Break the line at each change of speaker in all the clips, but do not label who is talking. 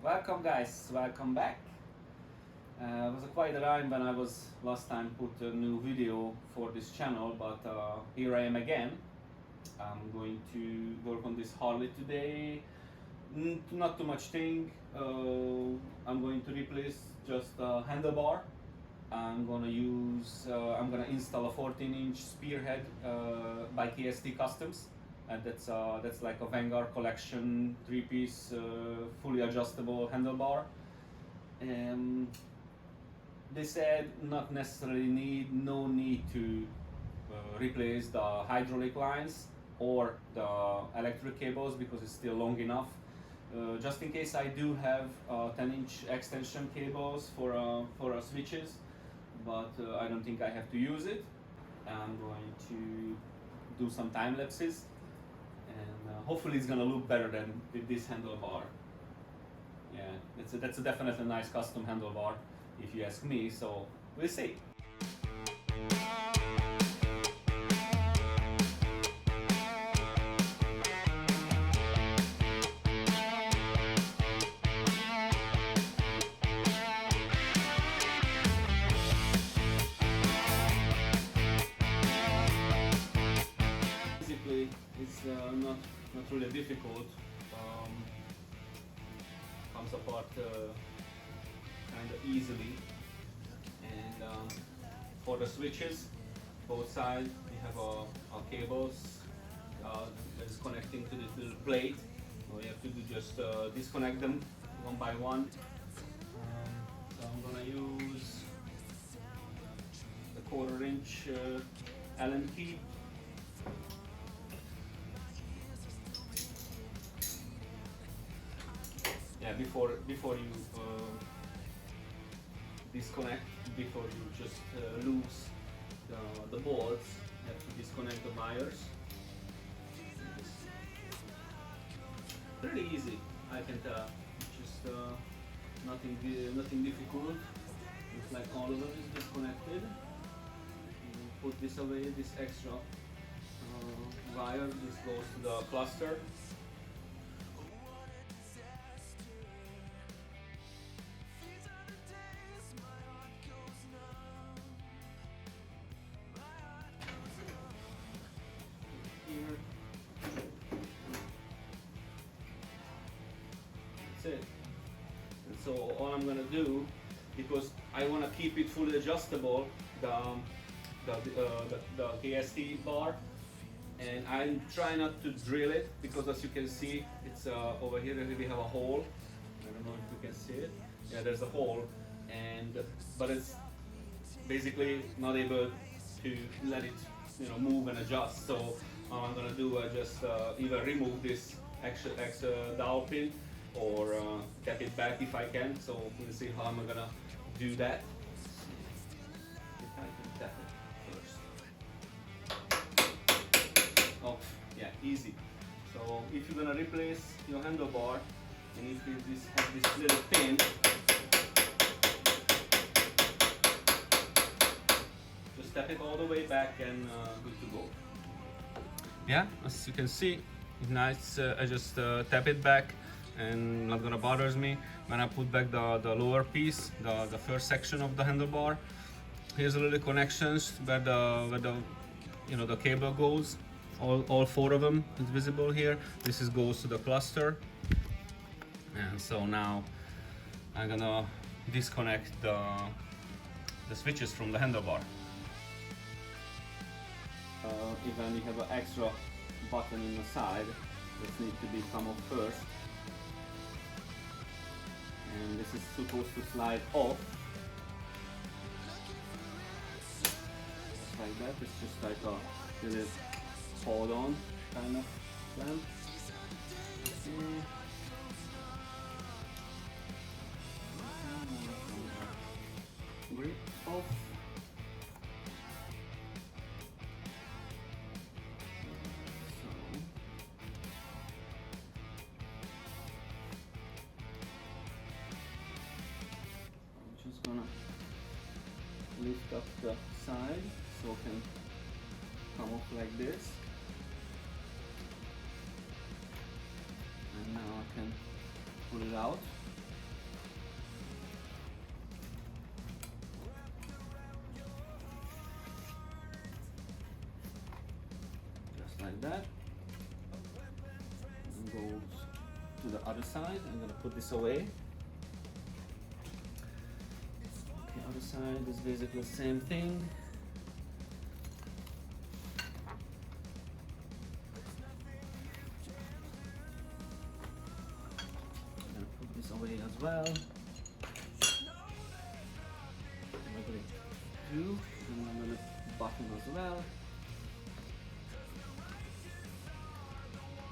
Welcome guys, welcome back. It was quite a time when I was last time put a new video for this channel, but here I am again. I'm going to work on this Harley today. Not too much thing. I'm going to replace just a handlebar. I'm gonna install a 14-inch spearhead by KST KUSTOMS. And that's like a Vanguard collection 3-piece fully adjustable handlebar. They said not necessarily no need to replace the hydraulic lines or the electric cables because it's still long enough. Just in case, I do have 10-inch extension cables for switches, but I don't think I have to use it. I'm going to do some time lapses, and hopefully it's gonna look better than with this handlebar. Yeah, that's a definitely nice custom handlebar, if you ask me. So we'll see. It's not really difficult. Comes apart kind of easily. And for the switches, both sides we have our cables that is connecting to this little plate. All you have to do just disconnect them one by one. So I'm gonna use the 1/4-inch Allen key. Yeah, before you disconnect, before you just loose the bolts, you have to disconnect the wires. Pretty easy, I can tell. Just nothing difficult. Looks like all of them is disconnected. You put this away, this extra wire. This goes to the cluster. It. And so all I'm gonna do, because I want to keep it fully adjustable, the KST bar, and I try not to drill it because, as you can see, it's over here we have a hole. I don't know if you can see it. Yeah, there's a hole, but it's basically not able to let it move and adjust. So all I'm gonna do, I just either remove this extra dowel pin or tap it back if I can. So we'll see how I'm gonna do that. If I can tap it first. Oh yeah, easy. So if you're gonna replace your handlebar, and if you have this little pin, just tap it all the way back and good to go. Yeah, as you can see, it's nice. I just tap it back, and not gonna bother me when I put back the lower piece, the first section of the handlebar. Here's a little connections where the cable goes. All 4 of them is visible here. This goes to the cluster, and so now I'm gonna disconnect the switches from the handlebar. Even we have an extra button in the side that needs to come off first. And this is supposed to slide off. Just like that. It's just like a little hold on kind of clamp. Grip off. Just gonna lift up the side so it can come off like this, and now I can pull it out. like that. And go to the other side. I'm gonna put this away. Okay, other side is basically the same thing. I'm gonna put this away as well. And I'm gonna button as well.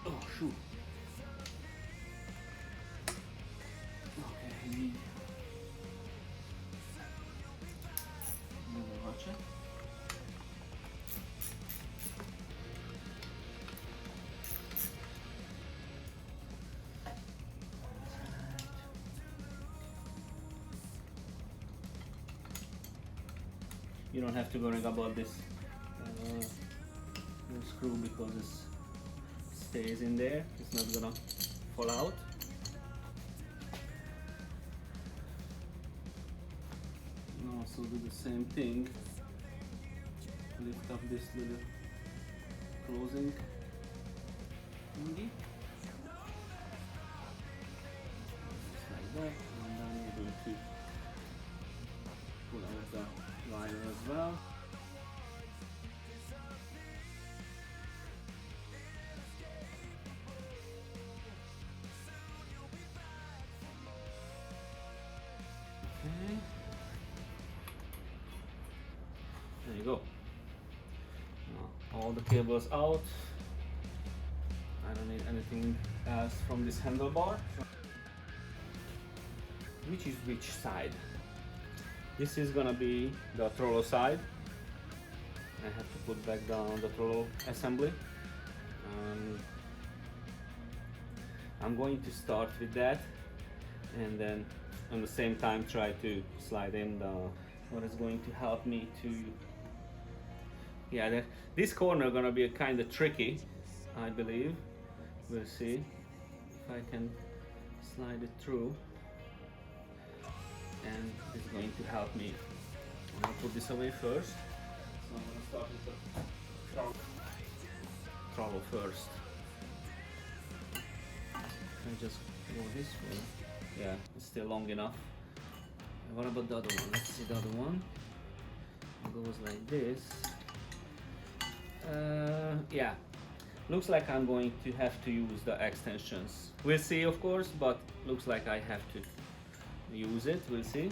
Oh shoot. Okay, watch it. You don't have to worry about this screw because it stays in there. It's not gonna fall out. And also do the same thing. Lift up this little closing thingy. Just like that. And then we're going to pull out the wire as well. Okay. There you go. Now, all the cables out. I don't need anything else from this handlebar. Which is which side? This is gonna be the throttle side. I have to put back down the throttle assembly. I'm going to start with that, and then at the same time try to slide in what is going to help me to. Yeah, this corner gonna be kind of tricky, I believe. We'll see if I can slide it through. And this is going to help me. I'm going to put this away first. So I'm going to start with the throttle first. Can I just go this way? Yeah, it's still long enough. And what about the other one? Let's see the other one. It goes like this. Yeah, looks like I'm going to have to use the extensions. We'll see, of course, but looks like I have to use it. We'll see.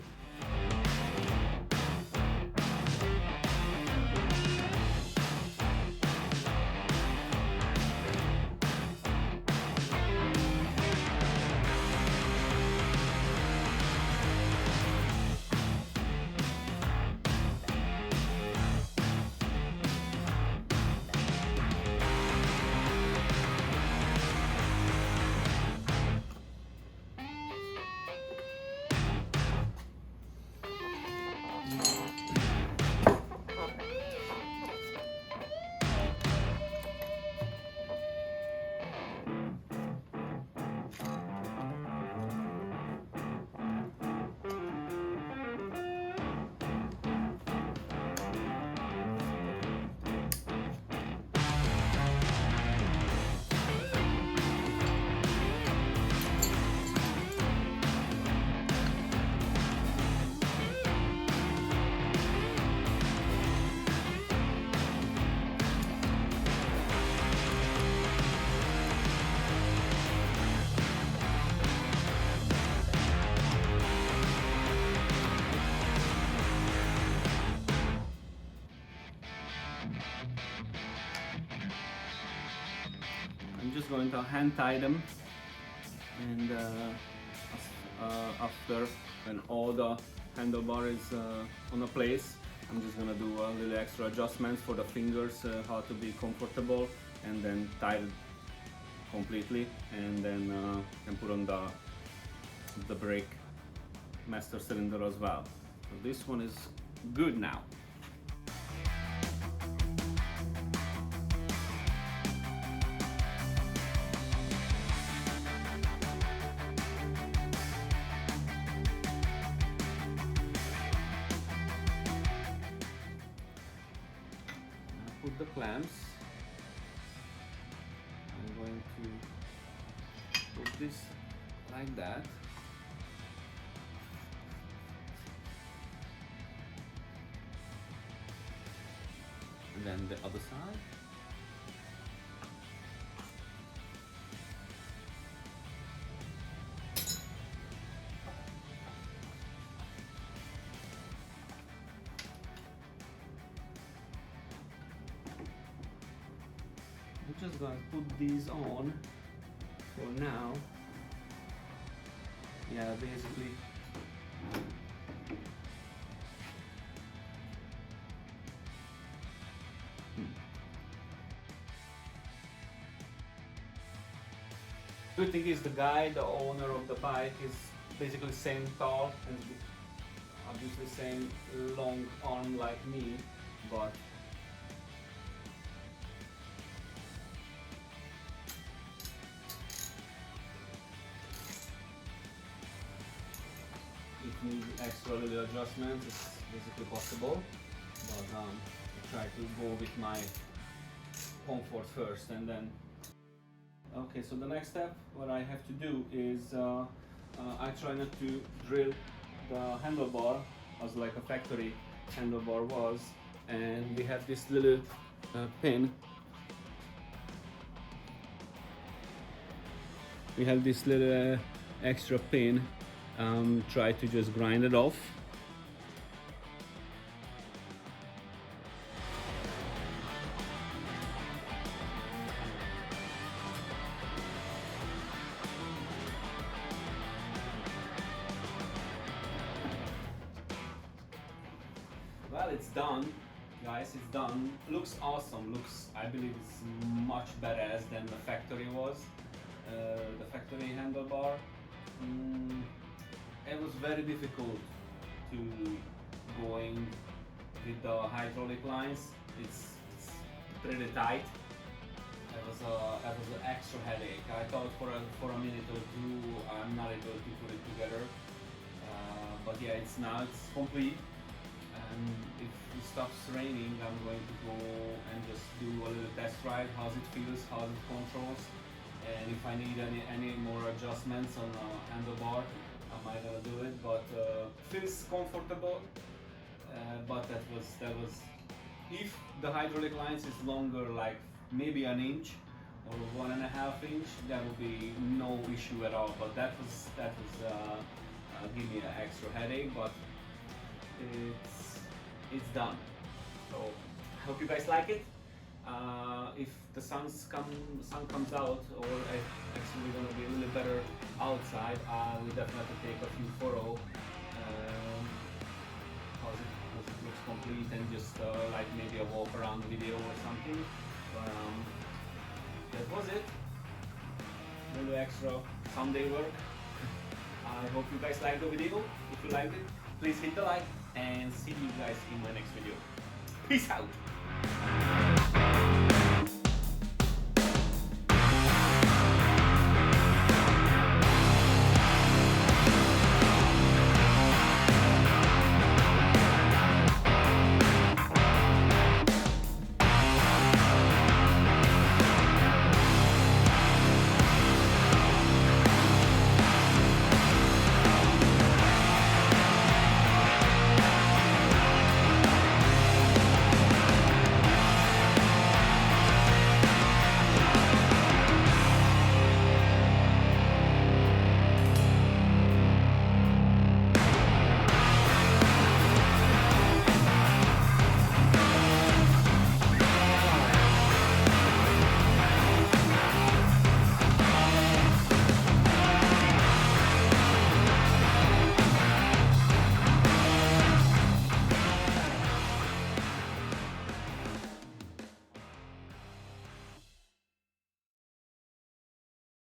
I'm just going to hand tie them, and after when all the handlebar is on a place, I'm just gonna do a little extra adjustments for the fingers, how to be comfortable, and then tie it completely, and then put on the brake master cylinder as well. So this one is good now. Put the clamps this like that. And then the other side. I'm just gonna put these on for now. Yeah, basically. Good thing is the guy, the owner of the bike, is basically same tall and obviously same long arm like me, but if you need extra little adjustments, it's basically possible, but I try to go with my comfort first and then. Okay, so the next step, what I have to do is I try not to drill the handlebar as like a factory handlebar was, and we have this little pin. We have this little extra pin. Try to just grind it off. Well, it's done, guys, it's done. Looks awesome, I believe it's much better than the factory was. The factory handlebar. It was very difficult to going with the hydraulic lines. It's pretty tight. It was an extra headache. I thought for a minute or two I'm not able to put it together. But yeah, it's complete. And if it stops raining, I'm going to go and just do a little test ride, how it feels, how it controls, and if I need any more adjustments on the handlebar, I might gonna do it. But feels comfortable. But that was if the hydraulic lines is longer, like maybe an inch or 1.5 inch, that would be no issue at all. But that was give me an extra headache, but it's done. So I hope you guys like it. If the sun comes out, or actually gonna be a little better outside, I will definitely take a few photos how it looks complete, and just like maybe a walk around video or something. But that was it. A little extra Sunday work. I hope you guys liked the video. If you liked it, please hit the like, and see you guys in my next video. Peace out!